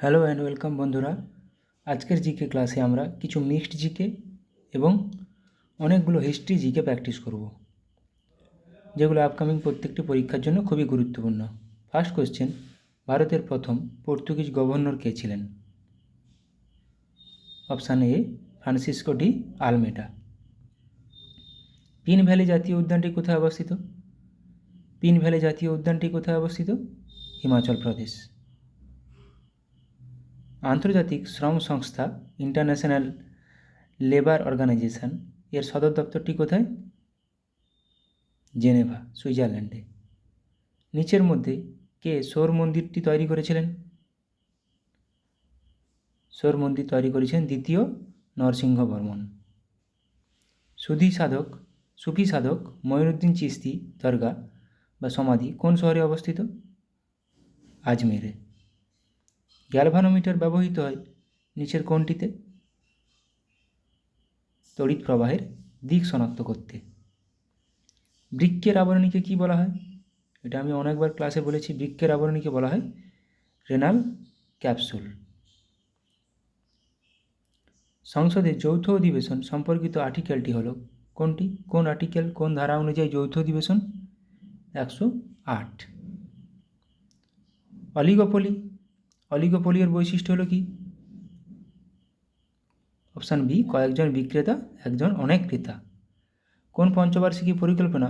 Hello and welcome বন্ধুরা। আজকের GK ক্লাসে আমরা কিছু মিক্সড জিকে এবং অনেকগুলো হিস্ট্রি জিকে প্র্যাকটিস করব, যেগুলো আপকামিং প্রত্যেকটি পরীক্ষার জন্য খুবই গুরুত্বপূর্ণ। ফার্স্ট কোশ্চেন, ভারতের প্রথম পর্তুগিজ গভর্নর কে ছিলেন? Option A Francisco D Almeida. Pin valley জাতীয় উদ্যানটি কোথায় অবস্থিত? পিন ভ্যালি জাতীয় উদ্যানটি কোথায় অবস্থিত? হিমাচল প্রদেশ। আন্তর্জাতিক শ্রম সংস্থা ইন্টারন্যাশনাল লেবার অর্গানাইজেশন এর সদর দপ্তরটি কোথায়? জেনেভা, সুইজারল্যান্ডে। নিচের মধ্যে কে সৌর মন্দিরটি তৈরি করেছিলেন? সৌর মন্দির তৈরি করেছেন দ্বিতীয় নরসিংহ বর্মন। সুফি সাধক মঈনুদ্দিন চিশতি দরগা বা সমাধি কোন শহরে অবস্থিত? আজমেরে। গ্যালভানোমিটার ব্যবহৃত হয় নিচের কোনটিতে? তড়িৎ প্রবাহের দিক শনাক্ত করতে। বৃক্কের আবরণীকে কি বলা হয়? এটা আমি অনেকবার ক্লাসে বলেছি। বৃক্কের আবরণীকে বলা হয় রেনাল ক্যাপসুল। সংসদের যৌথ অধিবেশন সম্পর্কিত আর্টিকেলটি হলো কোনটি? কোন আর্টিকেল, কোন ধারা অনুযায়ী যৌথ অধিবেশন? 108। অলিগোপলি এর বৈশিষ্ট্য হলো কি? অপশান বি কয়েকজন বিক্রেতা একজন অনেক ক্রেতা। কোন পঞ্চবার্ষিকী পরিকল্পনা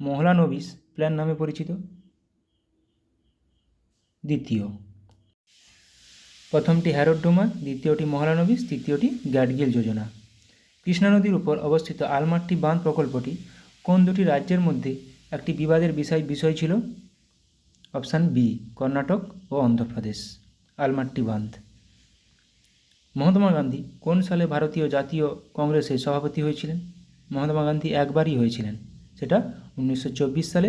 মহলানবিশ প্ল্যান নামে পরিচিত? দ্বিতীয়। প্রথমটি হ্যারোডোমা, দ্বিতীয়টি মহলানবিশ, তৃতীয়টি গ্যাডগিল যোজনা। কৃষ্ণা নদীর উপর অবস্থিত আলমাট্টি বাঁধ প্রকল্পটি কোন দুটি রাজ্যের মধ্যে একটি বিবাদের বিষয় ছিল? অপশান বি কর্ণাটক ও অন্ধ্রপ্রদেশ। আলমাট্টি বাঁধ। মহাত্মা গান্ধী কোন সালে ভারতীয় জাতীয় কংগ্রেসের সভাপতি হয়েছিলেন? মহাত্মা গান্ধী একবারই হয়েছিলেন, সেটা 1924 সালে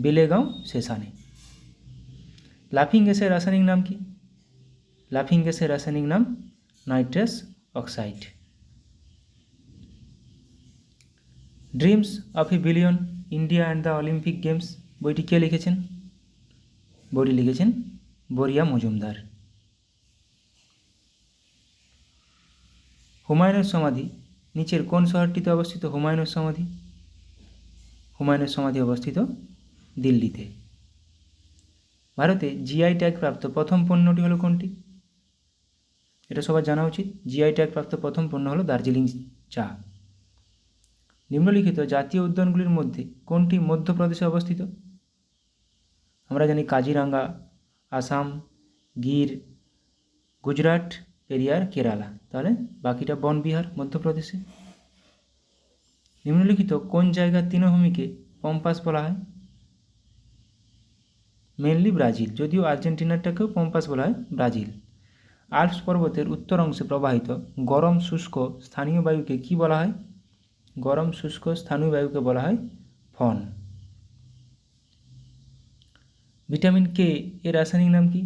বেলেগাঁও সেশনে। লাফিং গ্যাসের রাসায়নিক নাম কি? লাফিং গ্যাসের রাসায়নিক নাম nitrous oxide. Dreams of a billion India and the Olympic games বইটি কে লিখেছেন? বইটি লিখেছেন বরিয়া মজুমদার। হুমায়ুনের সমাধি নিচের কোন শহরটিতে অবস্থিত? হুমায়ুনের সমাধি অবস্থিত দিল্লিতে। ভারতে জিআই ট্যাগ প্রাপ্ত প্রথম পণ্যটি হলো কোনটি? এটা সবার জানা উচিত। জিআই ট্যাগ প্রাপ্ত প্রথম পণ্য হলো দার্জিলিং চা। নিম্নলিখিত জাতীয় উদ্যানগুলির মধ্যে কোনটি মধ্যপ্রদেশে অবস্থিত? আমরা জানি কাজিরাঙ্গা আসাম, গির গুজরাট, পেরিয়ার কেরালা। তাহলে বাকিটা বন বিহার মধ্যপ্রদেশে। নিম্নলিখিত কোন জায়গার তৃণভূমিকে পম্পাস বলা হয়? মেনলি ব্রাজিল, যদিও আর্জেন্টিনাটাকেও পম্পাস বলা হয় ব্রাজিল। আল্পস পর্বতের উত্তর অংশে প্রবাহিত গরম শুষ্ক স্থানীয় বায়ুকে কি বলা হয়? গরম শুষ্ক স্থানীয় বায়ুকে বলা হয় ফন। ভিটামিন কে এর রাসায়নিক নাম কি?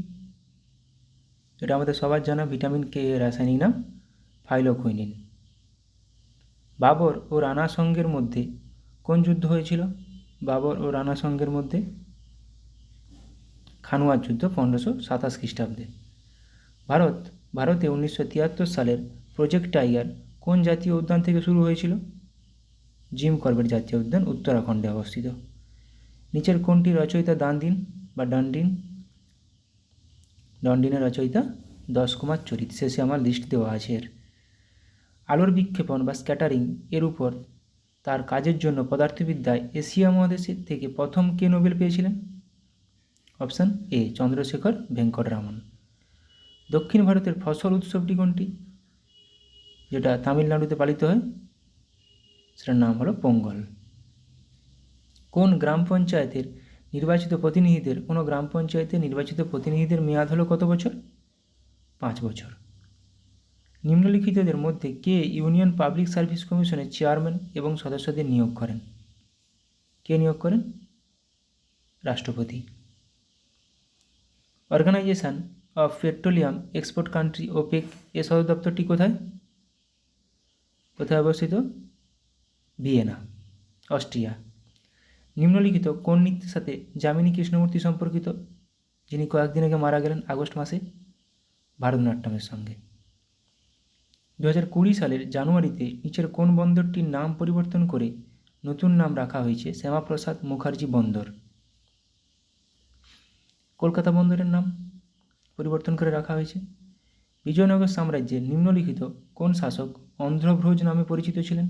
এটা আমাদের সবার জানা। ভিটামিন কে এর রাসায়নিক নাম ফাইলোকুইনিন। বাবর ও রানা সঙ্গের মধ্যে কোন যুদ্ধ হয়েছিল? বাবর ও রানা সঙ্গের মধ্যে খানুয়ার যুদ্ধ 1527 খ্রিস্টাব্দে। ভারতে 1973 সালের প্রজেক্ট টাইগার কোন জাতীয় উদ্যান থেকে শুরু হয়েছিল? জিম করবেট জাতীয় উদ্যান উত্তরাখণ্ডে অবস্থিত। নিচের কোনটি রচয়িতা ডন্ডিনের রচয়িতা 10 কুমার চরিত। শেষে আমার লিস্ট দেওয়া আছে এর। আলোর বিক্ষেপণ বা স্ক্যাটারিং এর উপর তার কাজের জন্য পদার্থবিদ্যায় এশিয়া মহাদেশের থেকে প্রথম কে নোবেল পেয়েছিলেন? Option A Chandrasekhar Venkataraman. দক্ষিণ ভারতের ফসল উৎসবটি কোনটি, যেটা তামিলনাড়ুতে পালিত হয়? সেটার নাম হলো পোঙ্গল। কোন গ্রাম পঞ্চায়েতের নির্বাচিত প্রতিনিধিদের মেয়াদ হলো কত বছর? 5 বছর। নিম্নলিখিতদের মধ্যে কে ইউনিয়ন পাবলিক সার্ভিস কমিশনের চেয়ারম্যান এবং সদস্যদের নিয়োগ করেন? কে নিয়োগ করেন? রাষ্ট্রপতি। Organisation of petroleum export country OPEC এর সদর দপ্তরটি কোথায় অবস্থিত? Vienna, Austria. নিম্নলিখিত কোন নৃত্যের সাথে যামিনী কৃষ্ণমূর্তি সম্পর্কিত, যিনি কয়েকদিন আগে মারা গেলেন আগস্ট মাসে? ভারতনাট্যমের সঙ্গে। 2020 সালের জানুয়ারিতে নিচের কোন বন্দরটির নাম পরিবর্তন করে নতুন নাম রাখা হয়েছে শ্যামাপ্রসাদ মুখার্জি বন্দর? কলকাতা বন্দরের নাম পরিবর্তন করে রাখা হয়েছে। বিজয়নগর সাম্রাজ্যের নিম্নলিখিত কোন শাসক অন্ধ্রভোজ নামে পরিচিত ছিলেন?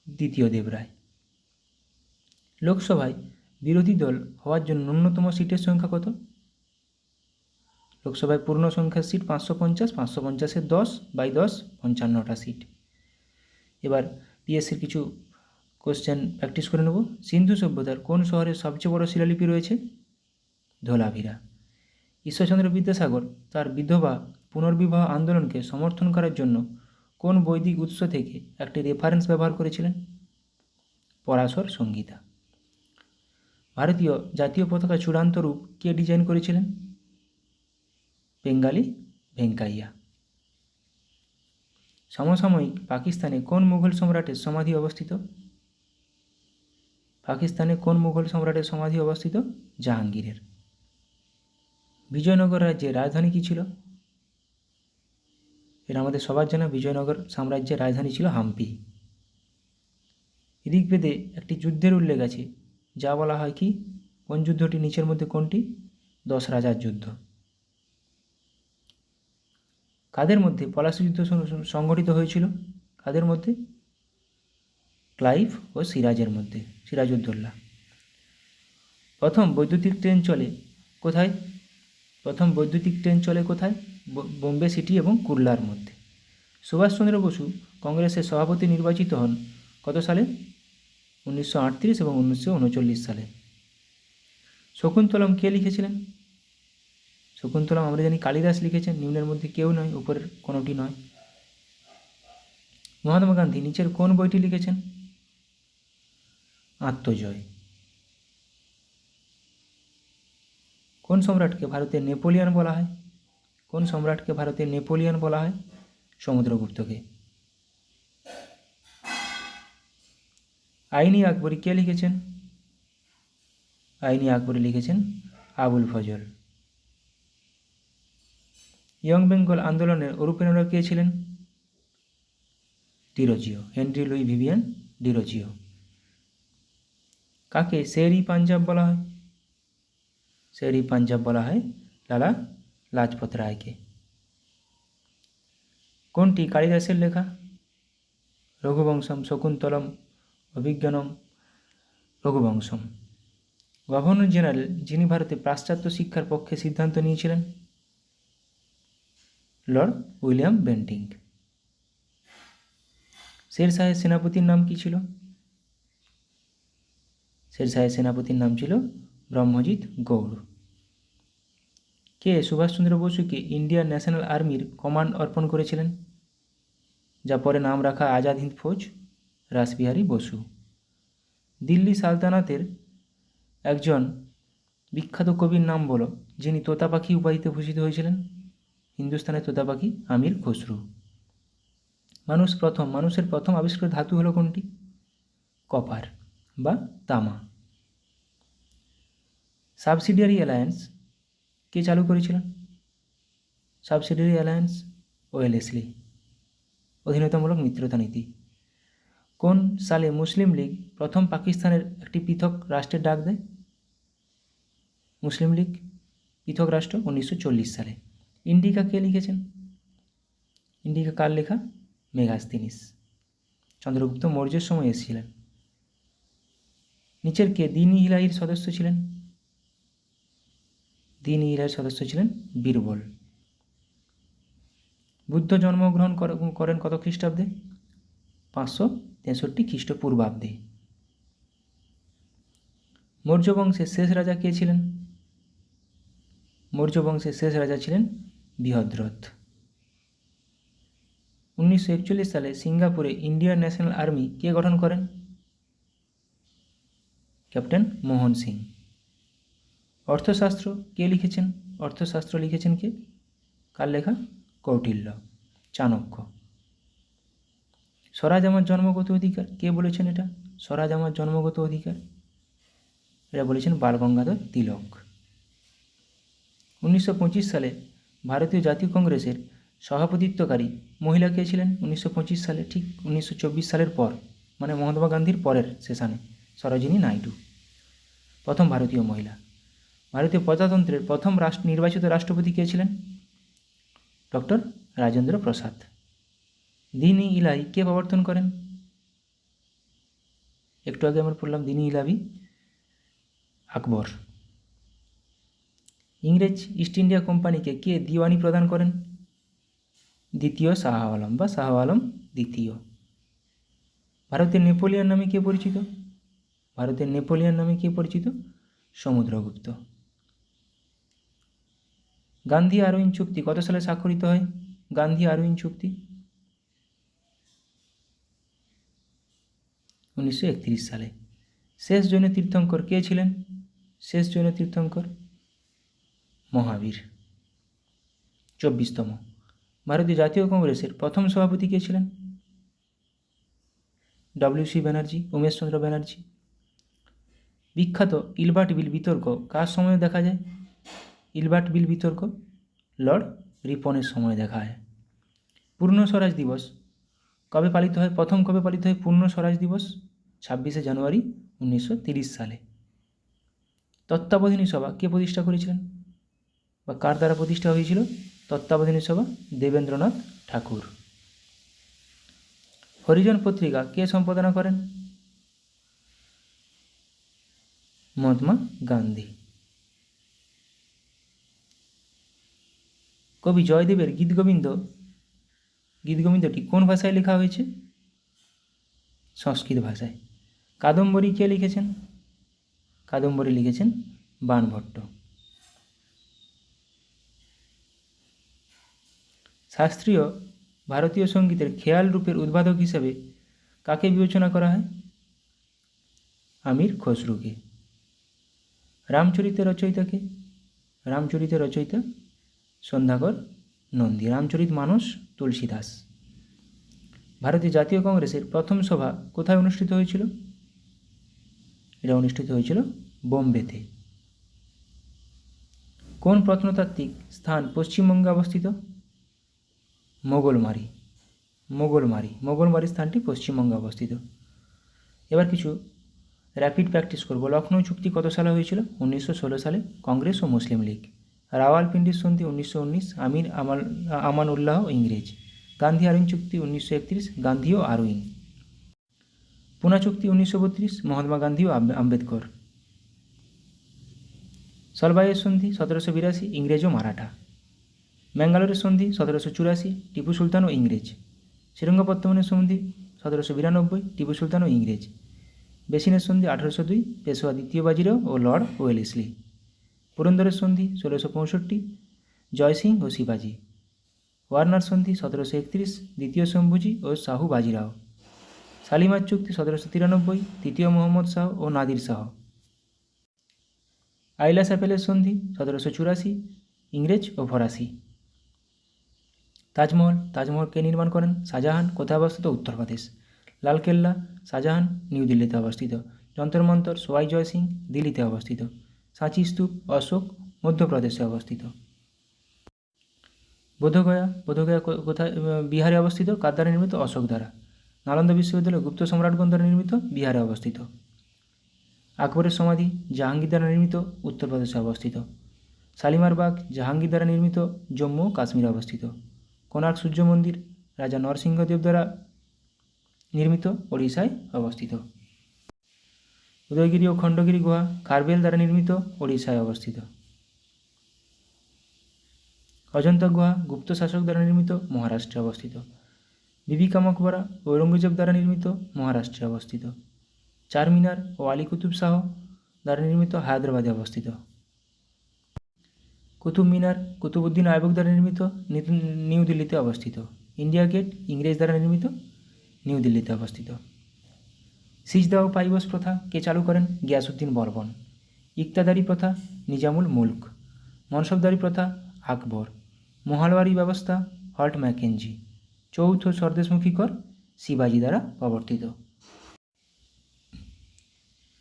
দ্বিতীয় দেবরায়। লোকসভায় বিরোধী দল হওয়ার জন্য ন্যূনতম সিটের সংখ্যা কত? লোকসভায় পূর্ণ সংখ্যার সিট 550, 550-এর 10/10, 55টা সিট। এবার পিএসসির কিছু কোশ্চেন প্র্যাকটিস করে নেব। সিন্ধু সভ্যতার কোন শহরের সবচেয়ে বড় শিলালিপি রয়েছে? ধোলাভিরা। ঈশ্বরচন্দ্র বিদ্যাসাগর তার বিধবা পুনর্বিবাহ আন্দোলনকে সমর্থন করার জন্য কোন বৈদিক উৎস থেকে একটি রেফারেন্স ব্যবহার করেছিলেন? পরাশর সংহিতা। ভারতীয় জাতীয় পতাকা চূড়ান্ত রূপ কে ডিজাইন করেছিলেন? বেঙ্গালি ভেঙ্কাইয়া। সমসাময়িক পাকিস্তানে কোন মুঘল সম্রাটের সমাধি অবস্থিত? পাকিস্তানে কোন মুঘল সম্রাটের সমাধি অবস্থিত? জাহাঙ্গীরের। বিজয়নগর রাজ্যের রাজধানী কী ছিল? এটা আমাদের সবার জানা, বিজয়নগর সাম্রাজ্যের রাজধানী ছিল হাম্পি। ঋগ্বেদে একটি যুদ্ধের উল্লেখ আছে, যা বলা হয় কি? কোন যুদ্ধটি নিচের মধ্যে কোনটি? 10 রাজার যুদ্ধ। কাদের মধ্যে পলাশী যুদ্ধ সংঘটিত হয়েছিল? কাদের মধ্যে? ক্লাইভ ও সিরাজের মধ্যে, সিরাজউদ্দৌলা। প্রথম বৈদ্যুতিক ট্রেন চলে কোথায়? প্রথম বৈদ্যুতিক ট্রেন চলে কোথায়? বোম্বে সিটি এবং কুর্লার মধ্যে। সুভাষচন্দ্র বসু কংগ্রেসের সভাপতি নির্বাচিত হন কত সালে? 1938 এবং 1939 সালে। শকুন্তলম কে লিখেছিলেন? শকুন্তলম আমরা জানি কালিদাস লিখেছেন, নিম্নের মধ্যে কেউ নয়, উপরের কোনোটি নয়। মহাত্মা গান্ধী নিচের কোন বইটি লিখেছেন? আত্মজয়। কোন সম্রাটকে ভারতের নেপোলিয়ন বলা হয়? কোন সম্রাটকে ভারতের নেপোলিয়ন বলা হয়? সমুদ্রগুপ্তকে। আইনি আকবরী কে লিখেছেন? আইনি আকবরী লিখেছেন আবুল ফজল। ইয়ং বেঙ্গল আন্দোলনের অনুপ্রেরণা কে ছিলেন? Derozio, Henry Louis Vivian Derozio. কাকে শের-ই পাঞ্জাব বলা হয়? শের-ই পাঞ্জাব বলা হয় লালা লাজপত রায়কে। কোনটি কালিদাসের লেখা? রঘুবংশম, শকুন্তলম, অভিজ্ঞানম, রঘুবংশম। গভর্নর জেনারেল যিনি ভারতে পাশ্চাত্য শিক্ষার পক্ষে সিদ্ধান্ত নিয়েছিলেন? Lord William Bentinck. শেরশাহের সেনাপতির নাম কী ছিল? শেরশাহের সেনাপতির নাম ছিল ব্রহ্মজিৎ গৌড়। কে সুভাষচন্দ্র বসুকে ইন্ডিয়ান ন্যাশনাল আর্মির কমান্ড অর্পণ করেছিলেন, যা পরে নাম রাখা আজাদ হিন্দ ফৌজ? রাসবিহারী বসু। দিল্লি সালতানাতের একজন বিখ্যাত কবির নাম বলো, যিনি তোতা পাখি উপাধিতে ভূষিত হয়েছিলেন? হিন্দুস্তানের তোতা পাখি আমির খসরু। মানুষের প্রথম আবিষ্কৃত ধাতু হলো কোনটি? কপার বা তামা। সাবসিডিয়ারি অ্যালায়েন্স কে চালু করেছিলেন? Subsidiary alliance Wellesley. অধীনতামূলক মিত্রতা নীতি। কোন সালে মুসলিম লীগ প্রথম পাকিস্তানের একটি পৃথক রাষ্ট্রের ডাক দেয়? মুসলিম লীগ পৃথক রাষ্ট্র 1940 সালে। ইন্ডিকা কে লিখেছেন? ইন্ডিকা কার লেখা? মেগাস্তিনিস। চন্দ্রগুপ্ত মৌর্যের সময় এসেছিলেন। নিচের কে দিন-ই-ইলাহির সদস্য ছিলেন? দিন-ই-ইলাহির সদস্য ছিলেন বীরবল। বুদ্ধ জন্মগ্রহণ করেন কত খ্রিস্টাব্দে? 563 খ্রিস্টপূর্বাব্দে। মৌর্য বংশের শেষ রাজা কে ছিলেন? মৌর্য বংশের শেষ রাজা ছিলেন বৃহদ্রথ। 1941 সালে সিঙ্গাপুরে ইন্ডিয়ান ন্যাশনাল আর্মি কে গঠন করেন? ক্যাপ্টেন মোহন সিং। অর্থশাস্ত্র কে লিখেছেন? অর্থশাস্ত্র লিখেছেন কে? কার লেখা? কৌটিল্য, চাণক্য। স্বরাজ আমার জন্মগত অধিকার কে বলেছেন এটা? স্বরাজ আমার জন্মগত অধিকার এটা বলেছেন বালগঙ্গাধর তিলক। 1925 সালে ভারতীয় জাতীয় কংগ্রেসের সভাপতিত্বকারী মহিলা কে ছিলেন 1925 সালে, ঠিক 1924 সালের পর, মানে মহাত্মা গান্ধীর পরের সেশনে? সরোজিনী নাইডু, প্রথম ভারতীয় মহিলা। ভারতীয় প্রজাতন্ত্রের প্রথম নির্বাচিত রাষ্ট্রপতি কে ছিলেন? ডক্টর রাজেন্দ্র প্রসাদ। দ্বীন-ই ইলাহি কে প্রবর্তন করেন? একটু আগে আমরা পড়লাম দ্বীন-ই ইলাহি আকবর। ইংরেজ ইস্ট ইন্ডিয়া কোম্পানিকে কে দিওয়ানি প্রদান করেন? দ্বিতীয় শাহ আলম বা শাহ আলম দ্বিতীয়। ভারতের নেপোলিয়ন নামে কে পরিচিত? ভারতের নেপোলিয়ন নামে কে পরিচিত? সমুদ্রগুপ্ত। গান্ধী আরউইন চুক্তি কত সালে স্বাক্ষরিত হয়? গান্ধী আরউইন চুক্তি 1931 সালে। শেষ জৈন তীর্থঙ্কর কে ছিলেন? শেষ জৈন তীর্থঙ্কর মহাবীর। 24তম। ভারতীয় জাতীয় কংগ্রেসের প্রথম সভাপতি কে ছিলেন? ডব্লিউ.সি. ব্যানার্জি, উমেশচন্দ্র ব্যানার্জি। বিখ্যাত ইলবার্ট বিল বিতর্ক কার সময়ে দেখা যায়? ইলবার্ট বিল বিতর্ক লর্ড রিপনের সময় দেখা হয়। পূর্ণ স্বরাজ দিবস কবে পালিত হয়? প্রথম কবে পালিত হয় পূর্ণ স্বরাজ দিবস? 26শে জানুয়ারি 1930 সালে। তত্ত্বাবধানী সভা কে প্রতিষ্ঠা করেছিলেন বা কার দ্বারা প্রতিষ্ঠা হয়েছিল তত্ত্বাবধানী সভা? দেবেন্দ্রনাথ ঠাকুর। হরিজন পত্রিকা কে সম্পাদনা করেন? মহাত্মা গান্ধী। কবি জয়দেবের গীতগোবিন্দটি কোন ভাষায় লেখা হয়েছে? সংস্কৃত ভাষায়। কাদম্বরী কে লিখেছেন? কাদম্বরী লিখেছেন বাণভট্ট। শাস্ত্রীয় ভারতীয় সঙ্গীতের খেয়াল রূপের উদ্ভাবক হিসেবে কাকে বিবেচনা করা হয়? আমির খসরুকে। রামচরিতের রচয়িতাকে? রামচরিতের রচয়িতা সন্ধ্যাকর নন্দী। রামচরিত মানস তুলসী দাস। ভারতীয় জাতীয় কংগ্রেসের প্রথম সভা কোথায় অনুষ্ঠিত হয়েছিল? এটা অনুষ্ঠিত হয়েছিল বোম্বেতে। কোন প্রত্নতাত্ত্বিক স্থান পশ্চিমবঙ্গে অবস্থিত? মোগলমারি। মোগলমারি স্থানটি পশ্চিমবঙ্গে অবস্থিত। এবার কিছু র্যাপিড প্র্যাকটিস করব। লখনৌ চুক্তি কত সালে হয়েছিল? 1916 সালে। কংগ্রেস ও মুসলিম লীগ। রাওয়ালপিন্ডির সন্ধি 1919, আমির আমান উল্লাহ ইংরেজ। গান্ধী আরউইন চুক্তি 1931, গান্ধী ও আরউইন। পুনা চুক্তি 1932, মহাত্মা গান্ধী ও আম্বেদকর। সলবাইয়ের সন্ধি 1782, ইংরেজ ও মারাঠা। ম্যাঙ্গালোরের সন্ধি 1784, টিপু সুলতান ও ইংরেজ। শ্রীরঙ্গপত্তমনের সন্ধি 1792, টিপু সুলতান ও ইংরেজ। বেসিনের সন্ধি 1802, পেশোয়া দ্বিতীয় বাজিরাও ও লর্ড ওয়েলেসলি। পুরন্দরের সন্ধি 1665, জয়সিং ও শিবাজি। ওয়ার্নার সন্ধি 1731, দ্বিতীয় শম্ভুজি ও শাহু বাজিরাও। শালিমার চুক্তি 1793, তৃতীয় মোহাম্মদ শাহ ও নাদির শাহ। আইলাস অ্যাপেলের সন্ধি 1784, ইংরেজ ও ফরাসি। তাজমহল কে নির্মাণ করেন? শাহজাহান। কোথায় অবস্থিত? উত্তরপ্রদেশ। লালকেল্লা শাহজাহান, নিউ দিল্লিতে অবস্থিত। যন্তর মন্তর সোয়াই জয় সিং, দিল্লিতে অবস্থিত। সাঁচি স্তূপ অশোক, মধ্যপ্রদেশে অবস্থিত। বোধগয়া কোথায়? বিহারে অবস্থিত। কার দ্বারা নির্মিত? অশোক দ্বারা। নালন্দা বিশ্ববিদ্যালয় গুপ্ত সম্রাটগণ দ্বারা নির্মিত, বিহারে অবস্থিত। আকবরের সমাধি জাহাঙ্গীর দ্বারা নির্মিত, উত্তরপ্রদেশে অবস্থিত। শালিমার বাগ জাহাঙ্গীর দ্বারা নির্মিত, জম্মু ও কাশ্মীরে অবস্থিত। কোণার্ক সূর্য মন্দির রাজা নরসিংহদেব দ্বারা নির্মিত, ওড়িশায় অবস্থিত। উদয়গিরি ও খণ্ডগিরি গুহা খারবেল দ্বারা নির্মিত, ওড়িশায় অবস্থিত। অজন্তা গুহা গুপ্ত শাসক দ্বারা নির্মিত, মহারাষ্ট্রে অবস্থিত। বিবি কা মকবরা ঔরঙ্গজেব দ্বারা নির্মিত, মহারাষ্ট্রে অবস্থিত। চারমিনার ও আলী কুতুব শাহ দ্বারা নির্মিত, হায়দ্রাবাদে অবস্থিত। কুতুব মিনার কুতুবউদ্দিন আইবক দ্বারা নির্মিত, নিউ দিল্লিতে অবস্থিত। ইন্ডিয়া গেট ইংরেজ দ্বারা নির্মিত, নিউ দিল্লিতে অবস্থিত। সিজদা ও পাইবস প্রথা কে চালু করেন? গিয়াসউদ্দিন বর্মন। ইকতাদারি প্রথা নিজামুল মুলক। মনসবদারি প্রথা আকবর। মহালওয়ারি ব্যবস্থা হল্ট ম্যাকেঞ্জি। চৌথ স্বদেশমুখী কর শিবাজি দ্বারা প্রবর্তিত।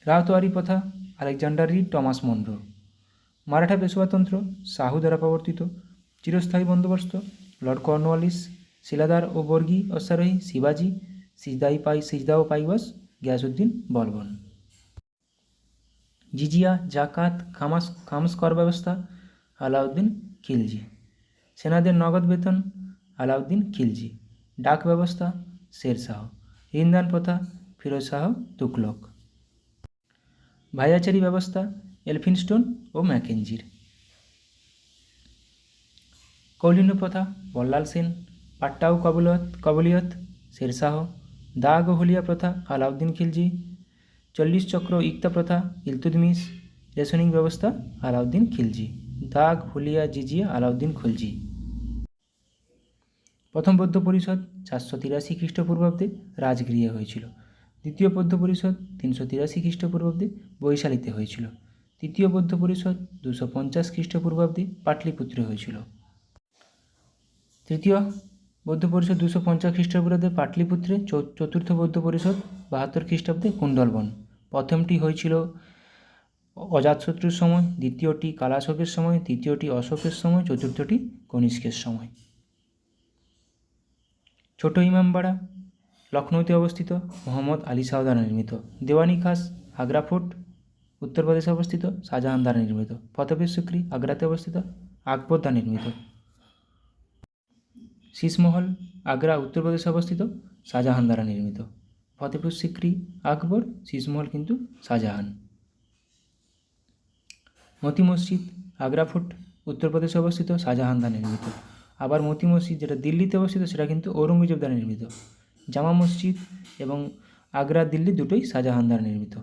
রাওতোয়ারি প্রথা Alexander Reid, Thomas Munro. Maratha পেশোয়াতন্ত্র শাহু দ্বারা প্রবর্তিত। চিরস্থায়ী বন্দোবস্ত লর্ড কর্নওয়ালিস, শিলাদার ও বর্গী অশ্বারোহী শিবাজি, সিজদা ও পাইবাস গিয়াসউদ্দিন বলবন। জিজিয়া, জাকাত, খামস কর ব্যবস্থা আলাউদ্দিন খিলজি। সেনাদের নগদ বেতন আলাউদ্দিন খিলজি। ডাক ব্যবস্থা শের শাহ। ঋণদান প্রথা ফিরোজ শাহ তুগলক। ভাইয়াচারি ব্যবস্থা এলফিনস্টোন ও ম্যাকেঞ্জির। কৌলিন্য প্রথা বল্লাল সেন। পাট্টা ও কবলিয়ত শের শাহ। দাগ ও হুলিয়া প্রথা আলাউদ্দিন খিলজি। 40 চক্র ইক্তা প্রথা ইলতুৎমিশ। রেশনিং ব্যবস্থা আলাউদ্দিন খিলজি। দাগ, হুলিয়া, জিজিয়া আলাউদ্দিন খিলজি। প্রথম বৌদ্ধ পরিষদ 483 খ্রিস্টপূর্বাব্দে রাজগৃহে হয়েছিল। দ্বিতীয় বৌদ্ধ পরিষদ 383 খ্রিস্টপূর্বাব্দে বৈশালীতে হয়েছিল। তৃতীয় বৌদ্ধ পরিষদ 250 খ্রিস্টপূর্বাব্দে পাটলিপুত্রে হয়েছিল। তৃতীয় বৌদ্ধ পরিষদ 250 খ্রিস্টপূর্বাব্দে পাটলিপুত্রে। চতুর্থ বৌদ্ধ পরিষদ 72 খ্রিস্টাব্দে কুণ্ডলবন। প্রথমটি হয়েছিল অজাতশত্রুর সময়, দ্বিতীয়টি কালাশোকের সময়, তৃতীয়টি অশোকের সময়, চতুর্থটি কনিষ্কের সময়। ছোট ইমামবাড়া লখনৌতে অবস্থিত, মোহাম্মদ আলী শাহ দ্বারা নির্মিত। দেওয়ানি খাস আগ্রা ফোর্ট উত্তরপ্রদেশে অবস্থিত, শাহজাহান দ্বারা নির্মিত। ফতেপুর সিক্রি আগ্রাতে অবস্থিত, আকবর দ্বারা নির্মিত। শীষমহল আগ্রা উত্তরপ্রদেশে অবস্থিত, শাহজাহান দ্বারা নির্মিত। ফতেপুর সিক্রি আকবর, শীষমহল কিন্তু শাহজাহান। মতি মসজিদ আগ্রা ফোর্ট উত্তরপ্রদেশে অবস্থিত, শাহজাহান দ্বারা নির্মিত। আবার মতি মসজিদ যেটা দিল্লিতে অবস্থিত সেটা কিন্তু ঔরঙ্গজেব দ্বারা নির্মিত। জামা মসজিদ এবং আগ্রা দিল্লি দুটোই শাহজাহান দ্বারা নির্মিত।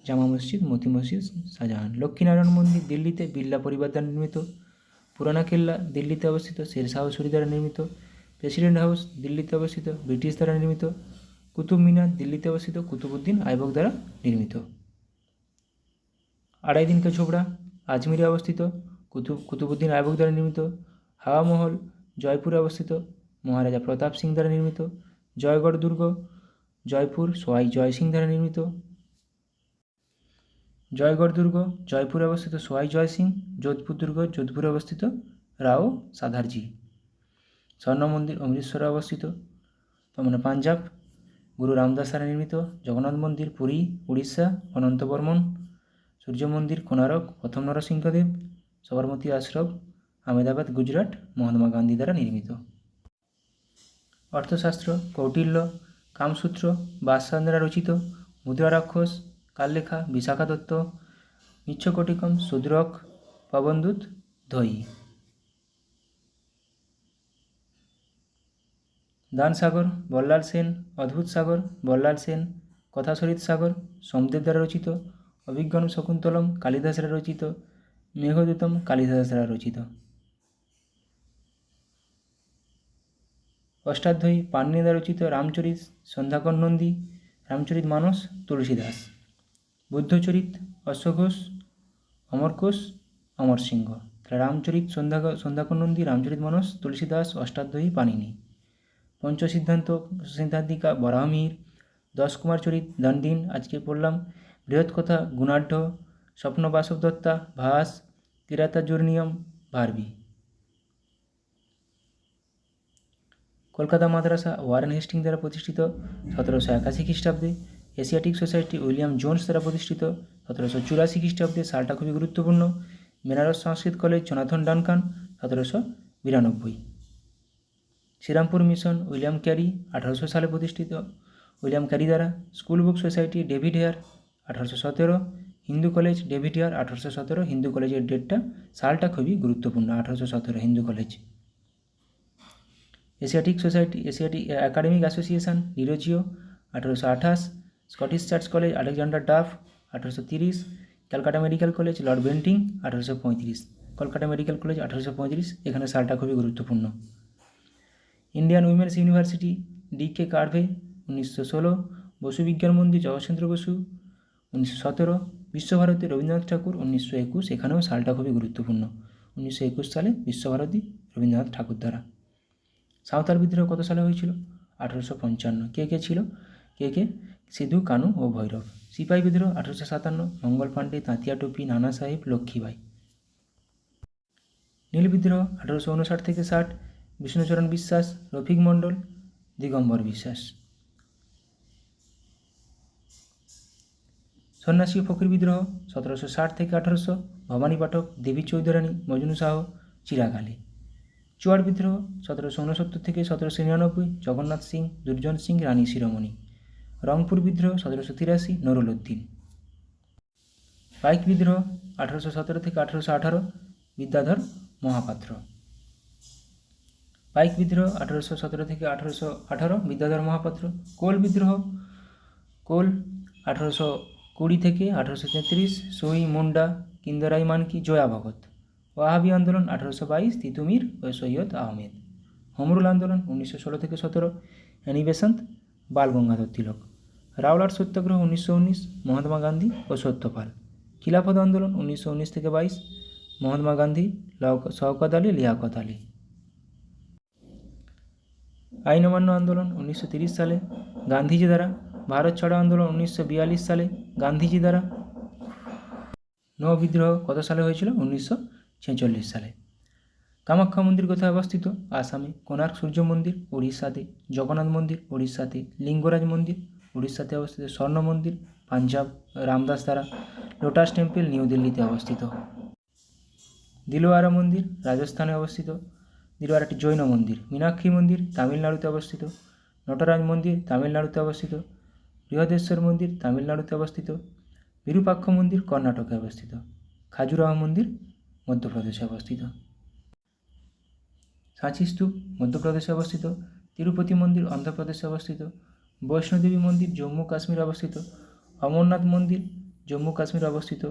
জামা মসজিদ, মতি মসজিদ শাহজাহান। লক্ষ্মীনারায়ণ মন্দির দিল্লিতে বিড়লা পরিবার দ্বারা নির্মিত। পুরানা কেল্লা দিল্লিতে অবস্থিত, শের শাহ সুরি দ্বারা নির্মিত। প্রেসিডেন্ট হাউস দিল্লিতে অবস্থিত, ব্রিটিশ দ্বারা নির্মিত। কুতুব মিনার দিল্লিতে অবস্থিত, কুতুবউদ্দিন আইবক দ্বারা নির্মিত। আড়াই দিন কা ঝোপড়া আজমিরে অবস্থিত, কুতুবউদ্দিন আইবক দ্বারা নির্মিত। হাওয়া মহল জয়পুরে অবস্থিত, মহারাজা প্রতাপ সিং দ্বারা নির্মিত। জয়গড় দুর্গ জয়পুর, সোয়াই জয় সিং দ্বারা নির্মিত। জয়গড় দুর্গ জয়পুরে অবস্থিত, সোয়াই জয় সিং। যোধপুর দুর্গ যোধপুরে অবস্থিত, রাও সাধারজি। স্বর্ণ মন্দির অমৃতসরে অবস্থিত, মানে পাঞ্জাব, গুরু রামদাস দ্বারা নির্মিত। জগন্নাথ মন্দির পুরী উড়িষ্যা, অনন্ত বর্মন। সূর্য মন্দির কোণারক, প্রথম নরসিংহদেব। সবরমতী আশ্রম আহমেদাবাদ গুজরাট, মহাত্মা গান্ধী দ্বারা নির্মিত। অর্থশাস্ত্র কৌটিল্য, কামসূত্র বাদশাহ দ্বারা রচিত। মুদ্রা রাক্ষস কাললেখা বিশাখা দত্ত। মিচ্ছকটিকম শূদ্রক পবনদূত ধয়ী। দান সাগর বল্লাল সেন, অদ্ভুত সাগর বল্লাল সেন। কথাসরিত সাগর সোমদেব দ্বারা রচিত। অভিজ্ঞান শকুন্তলম কালিদাস দ্বারা রচিত। মেঘদূতম কালিদাস দ্বারা রচিত। অষ্টাধ্যায়ী পাণিনি দ্বারা রচিত। রামচরিত সন্ধ্যাকর নন্দী। রামচরিত মানস তুলসীদাস। বুদ্ধচরিত অশ্বঘোষ, অমরকোষ অমর সিংহ। রামচরিত সন্ধ্যাকর নন্দী, রামচরিত মানস তুলসীদাস, অষ্টাধ্যায়ী পাণিনি। সিদ্ধান্তিকা বরাহমিহির। 10 কুমার চরিত দণ্ডিন আজকে পড়লাম। বৃহৎ কথা গুণাঢ্য। স্বপ্ন বাসব দত্তা ভাস। কিরাতা জুর্নিয়ম ভারবি। কলকাতা মাদ্রাসা ওয়ারেন হেস্টিং দ্বারা প্রতিষ্ঠিত 1781 খ্রিস্টাব্দে। এশিয়াটিক সোসাইটি উইলিয়াম জোন্স দ্বারা প্রতিষ্ঠিত 1784 খ্রিস্টাব্দে। সালটা খুবই গুরুত্বপূর্ণ। Benares Sanskrit College Jonathan Duncan 1792। Srirampur mission William Carey 1800 সালে প্রতিষ্ঠিত, উইলিয়াম ক্যারি দ্বারা। School Book Society David Hare 1817। Hindu College David Hare 1817। Hindu কলেজের ডেটটা সালটা খুবই গুরুত্বপূর্ণ, 1817 Hindu College. Asiatic Society Asiatic Academic Association Derozio 1828। Scottish Church College Alexander Duff 1830। Calcutta Medical College Lord Bentinck 1835। Kolkata Medical College 1835, এখানে সালটা খুবই গুরুত্বপূর্ণ। Indian Women's university DK. কার্ভে 1916। Basu বিজ্ঞান মন্দির জগৎচন্দ্র বসু 1917। বিশ্বভারতী রবীন্দ্রনাথ ঠাকুর 1921, এখানেও সালটা খুবই গুরুত্বপূর্ণ। 1921 সালে বিশ্বভারতী রবীন্দ্রনাথ ঠাকুর দ্বারা। সাঁওতাল বিদ্রোহ কত সালে হয়েছিল? 1855। কে কে ছিল? কে? সিধু, কানু ও ভৈরব। সিপাহী বিদ্রোহ 1857। মঙ্গল পাণ্ডে, তাঁতিয়া টোপি, নানা সাহেব, লক্ষ্মীবাই। নীল বিদ্রোহ 1859 থেকে 60, বিষ্ণুচরণ বিশ্বাস, রফিক মণ্ডল, দিগম্বর বিশ্বাস। সন্ন্যাসী ও ফকির বিদ্রোহ 1760 থেকে 1800, ভবানী পাঠক, দেবী চৌধুরানী, মজনু শাহ, চিরাগ আলী। চুয়ার বিদ্রোহ 1769 থেকে 1799, জগন্নাথ সিং, দুর্জন সিং, রানী শিরোমণি। রংপুর বিদ্রোহ 1783, নুরুল উদ্দিন। পাইক বিদ্রোহ 1817 থেকে 1818, বিদ্যাধর মহাপাত্র। পাইক বিদ্রোহ 1817 থেকে 1818, বিদ্যাধর মহাপাত্র। কোল বিদ্রোহ, কোল 1820 থেকে 1833, সোই, মুন্ডা, কিন্দরাই মানকি, জয়া ভগত। ওয়াহাবি আন্দোলন 1822, তিতুমির ও সৈয়দ আহমেদ। হোমরুল আন্দোলন 1916 থেকে 17, অ্যানি বেসান্ত, বাল গঙ্গাধর তিলক। রাওলাট সত্যাগ্রহ 1919, মহাত্মা গান্ধী ও সত্যপাল। খিলাফত আন্দোলন 1919 থেকে 22, মহাত্মা গান্ধী, শওকত আলী, লিয়াকত আলী। আইন অমান্য আন্দোলন 1930 সালে, গান্ধীজি দ্বারা। ভারত ছাড়ো আন্দোলন 1942 সালে, গান্ধীজি দ্বারা। নৌ বিদ্রোহ কত সালে হয়েছিল? 1946 সালে। কামাখ্যা মন্দির কোথায় অবস্থিত? আসামে। কোণার্ক সূর্য মন্দির উড়িষ্যাতে। জগন্নাথ মন্দির উড়িষ্যাতে। লিঙ্গরাজ মন্দির উড়িষ্যাতে অবস্থিত। স্বর্ণ মন্দির পাঞ্জাব, রামদাস দ্বারা। লোটাস টেম্পল নিউ দিল্লিতে অবস্থিত। দিলওয়ারা মন্দির রাজস্থানে অবস্থিত। দিলওয়ারাটি জৈন মন্দির। মীনাক্ষী মন্দির তামিলনাড়ুতে অবস্থিত। নটরাজ মন্দির তামিলনাড়ুতে অবস্থিত। বৃহদেশ্বর মন্দির তামিলনাড়ুতে অবস্থিত। বিরূপাক্ষ মন্দির কর্ণাটকে অবস্থিত। খাজুরাহ মন্দির মধ্যপ্রদেশে অবস্থিত। সাঁচি স্তূপ মধ্যপ্রদেশে অবস্থিত। তিরুপতি মন্দির অন্ধ্রপ্রদেশে অবস্থিত। বৈষ্ণোদেবী মন্দির জম্মু কাশ্মীর অবস্থিত। অমরনাথ মন্দির জম্মু কাশ্মীর অবস্থিত।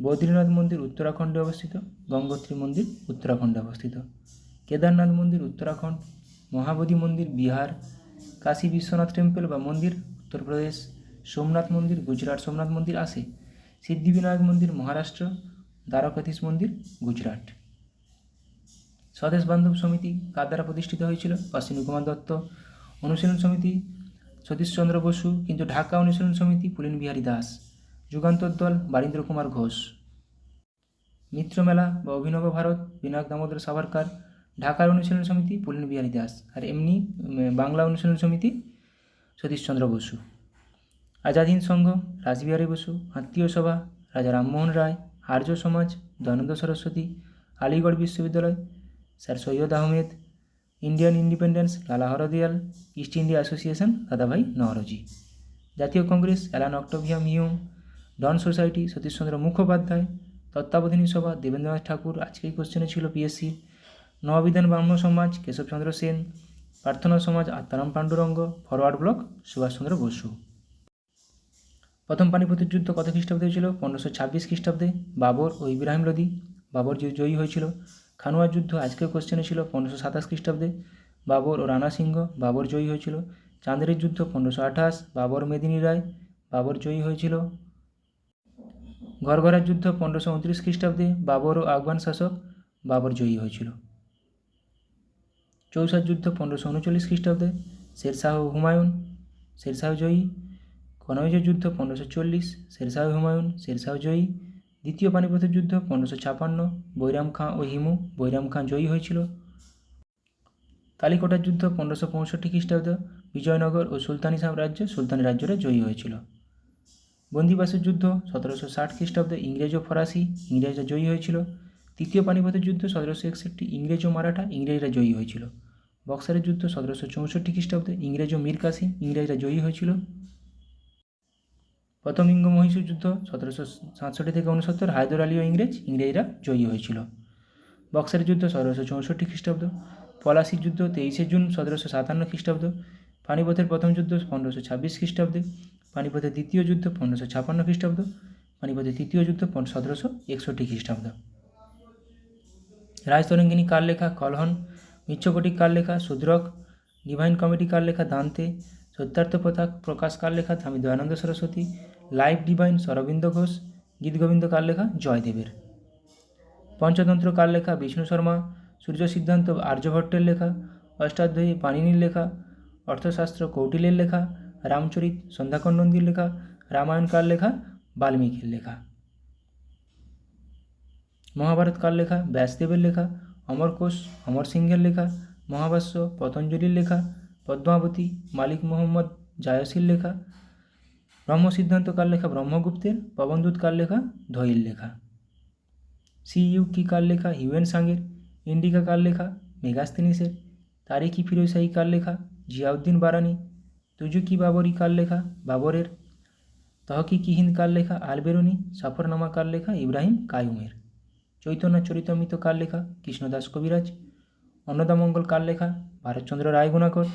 বদ্রীনাথ মন্দির উত্তরাখণ্ডে অবস্থিত। গঙ্গোত্রী মন্দির উত্তরাখণ্ডে অবস্থিত। কেদারনাথ মন্দির উত্তরাখণ্ড। মহাবোধি মন্দির বিহার। কাশী বিশ্বনাথ টেম্পল বা মন্দির উত্তরপ্রদেশ। সোমনাথ মন্দির গুজরাট। সোমনাথ মন্দির আসে। সিদ্ধিবিনায়ক মন্দির মহারাষ্ট্র। দ্বারকাধীশ মন্দির গুজরাট। স্বদেশ বান্ধব সমিতি কার দ্বারা প্রতিষ্ঠিত হয়েছিল? অশ্বিনী কুমার দত্ত। অনুশীলন সমিতি সতীশচন্দ্র বসু, কিন্তু ঢাকা অনুশীলন সমিতি পুলিন বিহারী দাস। যুগান্তর দল বারীন্দ্র কুমার ঘোষ। মিত্রমেলা বা অভিনব ভারত বিনায়ক দামোদর সাভারকার। ঢাকার অনুশীলন সমিতি পুলিন বিহারী দাস। আর এমনি বাংলা অনুশীলন সমিতি সতীশচন্দ্র বসু। আজাদ হিন্দ সংঘ রাসবিহারী বসু। আত্মীয় সভা রাজা রামমোহন রায়। আর্য সমাজ দয়ানন্দ সরস্বতী। আলিগড় বিশ্ববিদ্যালয় sir Syed Ahmed. Indian independence লালা হরদয়াল। ইস্ট ইন্ডিয়া অ্যাসোসিয়েশন দাদাভাই নওরোজি। জাতীয় কংগ্রেস অ্যালান অক্টোভিয়াম হিউম। ডন সোসাইটি সতীশচন্দ্র মুখোপাধ্যায়। তত্ত্বাবধানী সভা দেবেন্দ্রনাথ ঠাকুর, আজকেই কোশ্চেনে ছিল পিএসসি। নববিধান ব্রাহ্ম সমাজ কেশবচন্দ্র সেন। প্রার্থনা সমাজ আত্মারাম পাণ্ডুরঙ্গ। Forward Bloc Subhash Chandra Bose. প্রথম পানিপথের যুদ্ধ কত খ্রিস্টাব্দে হয়েছিল? 1526 খ্রিস্টাব্দে। বাবর ও ইব্রাহিম লোদি। বাবর জয়ী হয়েছিল। খানুয়ার যুদ্ধ আজকের কোশ্চেনে ছিল 1527 খ্রিস্টাব্দে। বাবর ও রানা সিংহ। বাবর জয়ী হয়েছিল। চাঁদের যুদ্ধ 1528। বাবর মেদিনী রায়। বাবর জয়ী হয়েছিল। ঘরঘরার যুদ্ধ 1529 খ্রিস্টাব্দে। বাবর ও আফগান শাসক। বাবর জয়ী হয়েছিল। চৌসার যুদ্ধ 1539 খ্রিস্টাব্দে। শেরশাহ ও হুমায়ুন। শেরশাহ জয়ী। কনৌজের যুদ্ধ 1540। শেরশাহ হুমায়ুন। শেরশাহ জয়ী। দ্বিতীয় পানিপথের যুদ্ধ 1556। বৈরাম খাঁ ও হিমু। বৈরাম খাঁ জয়ী হয়েছিল। কালীকোটার যুদ্ধ 1565 খ্রিস্টাব্দ। বিজয়নগর ও সুলতানি সাম্রাজ্য সুলতানি রাজ্যরা জয়ী হয়েছিল। বন্দিবাসের যুদ্ধ 1760 খ্রিস্টাব্দে। ইংরেজ ও ফরাসি ইংরেজরা জয়ী হয়েছিল। তৃতীয় পানিপথের যুদ্ধ 1761। ইংরেজ ও মারাঠা ইংরেজরা জয়ী হয়েছিল। বক্সারের যুদ্ধ 1764 খ্রিস্টাব্দে। ইংরেজ ও মীর কাসিম ইংরেজরা জয়ী হয়েছিল। প্রথম ইঙ্গ মহীশূর যুদ্ধ 1767 থেকে 69। হায়দর আলী ও ইংরেজরা জয়ী হয়েছিল। বক্সারের যুদ্ধ 1764 খ্রিস্টাব্দ। পলাশির যুদ্ধ 23 জুন 1757 খ্রিস্টাব্দ। পানিপথের প্রথম যুদ্ধ 1526 খ্রিস্টাব্দে। পানিপথের দ্বিতীয় যুদ্ধ 1556 খ্রিস্টাব্দ। পানিপথের তৃতীয় যুদ্ধ 1761 খ্রিস্টাব্দ। রাজতরঙ্গিনী কার লেখা? কলহন। মিচ্ছকটিক কার লেখা? শূদ্রক। ডিভাইন কমেডি কার লেখা? দান্তে। সত্যার্থ প্রকাশ কার লেখা? স্বামী দয়ানন্দ সরস্বতী। Life Divine Aurobindo Ghosh. গীতগোবিন্দ কার লেখা? জয়দেবের। পঞ্চতন্ত্র কার লেখা? বিষ্ণু শর্মা। সূর্য সিদ্ধান্ত আর্যভট্টের লেখা। অষ্টাধ্যায়ী পাণিনির লেখা। অর্থশাস্ত্র কৌটিল্যের লেখা। রামচরিত সন্ধ্যাকর নন্দীর লেখা। রামায়ণ কার লেখা? বাল্মীকির লেখা। মহাভারত কার লেখা? ব্যাসদেবের লেখা। অমরকোষ অমর সিংহের লেখা, মহাভাষ্য পতঞ্জলির লেখা, পদ্মাবতী মালিক মোহাম্মদ জায়সীর লেখা, ব্রহ্মসিদ্ধান্ত কার লেখা? ব্রহ্মগুপ্তের। পবনদূত কার লেখা? ধৈর লেখা। সিইউকি কার লেখা? হিউয়েন সাংয়ের। ইন্ডিকা কার লেখা? মেগাস্তিনিসের। তারিখ-ই ফিরোজশাহী কার লেখা? জিয়াউদ্দিন বারানি। তুজুকি বাবরি কার লেখা? বাবরের। তহকিকি হিন্দ কার লেখা? আল-বেরুনি। সফরনামা কার লেখা? ইব্রাহিম কাইয়ুমের। চৈতন্য চরিতামৃত কার লেখা? কৃষ্ণদাস কবিরাজ। অন্নদামঙ্গল কার লেখা? ভারতচন্দ্র রায়গুণাকর।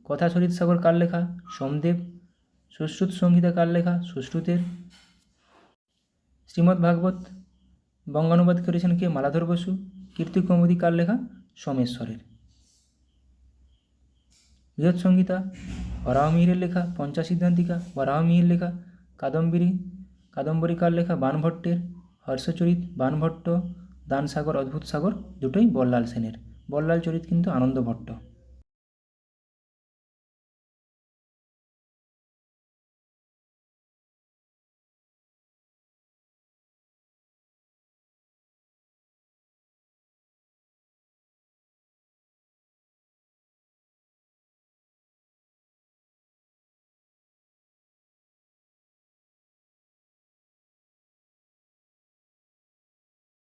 কথা সরিৎ সাগর কার লেখা? সোমদেব। সুশ্রুত সংহিতা কার লেখা? সুশ্রুতের। শ্রীমদ্ ভাগবত বঙ্গানুবাদ করেছেন কে? মালাধর বসু। কীর্তিকৌমুদী কার লেখা? সোমেশ্বরের। বৃহৎ সংহিতা বরাহমিহিরের লেখা। পঞ্চাসিদ্ধান্তিকা বরাহমিহির লেখা। কাদম্বরী কার লেখা? বাণভট্টের। হর্ষচরিত বাণভট্ট। দানসাগর অদ্ভুত সাগর দুটোই বল্লাল সেনের। বল্লাল চরিত কিন্তু আনন্দ ভট্ট।